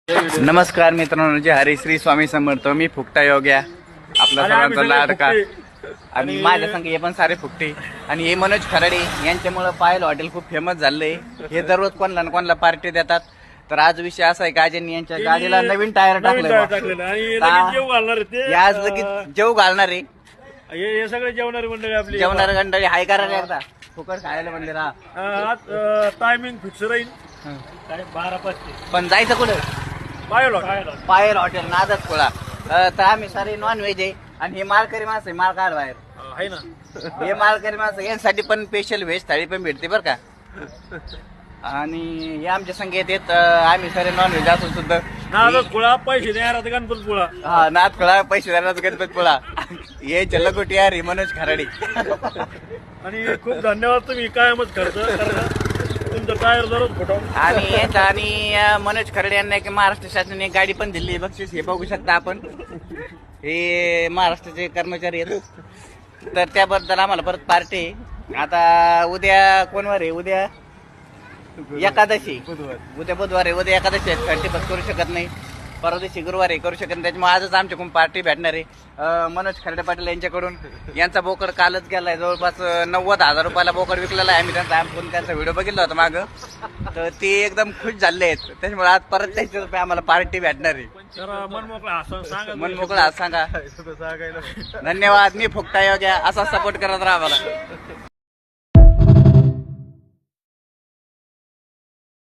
नमस्कार मित्रांनो, जय हरी श्री स्वामी समर्थ. मी फुकटा योग्या आपला सर्वांचा लाडका आणि माझ्या संग हे पण सारे फुकटे आणि हे मनोज खराडे यांच्यामुळे पायल हॉटेल खूप फेमस झालंय. हे दररोज कोणाला ना कोणाला पार्टी देतात. तर आज विषय असा आहे, गाजेंनी यांच्या गाडीला नवीन टायर टाकले आज लगेच जेव घालणार आहे. हे सगळे जेवणारी मंडळी आपली जेवणारे मंडळी हाय करायला एकदा फुकट खायला म्हणले राहा. टायमिंग फिक्स राहील 12:05. पण जायचं कुठं? पायल हॉटेल नादच खोळा. तर आम्ही सारे नॉन व्हेज आहे आणि हे मालकरी माणसं आहे, माल काढ बाहेर आहे ना. हे मालकरी माणसं यांसाठी पण स्पेशल व्हेज थाळी पण भेटते बरं का. आणि हे आमच्या संगीत येत आम्ही सारे नॉन व्हेज असून सुद्धा नादच पुळा पैसे देणार गणपती पुळा. हा नाद खोळा पैसे देणार गणपत पोळा. हे चल्लकोटी यार हे मनोज खराडे. आणि खूप धन्यवाद, तुम्ही कायमच खर्च करता तुमचं टायर दररोज फोटो. आणि मनोज खराडे यांना एक महाराष्ट्र शासनाने एक गाडी पण दिली बक्षीस. हे बघू शकता आपण, हे महाराष्ट्राचे कर्मचारी आहेत. तर त्याबद्दल आम्हाला परत पार्टी आहे. आता उद्या कोणवार आहे? उद्या एकादशी. उद्या बुधवार आहे, उद्या एकादशी आहे. 31 करू शकत नाही. परवा दिवशी गुरुवार आहे, करू शकत नाही. त्याच्यामुळे आजच आमच्याकडून पार्टी भेटणार आहे मनोज खराडे पाटील यांच्याकडून. यांचा बोकड कालच गेलाय, जवळपास 90,000 रुपयाला बोकड विकलेला आहे. आम्ही त्यांचा व्हिडिओ बघितला होता मागं. तर ते एकदम खुश झाले आहेत. त्याच्यामुळे आज परत 40 रुपये आम्हाला पार्टी भेटणार आहे. तर मन मोकळा सांगा, मन मोकळा सांगा. धन्यवाद. मी फुकटा योग्या असा सपोर्ट करत राहा मला.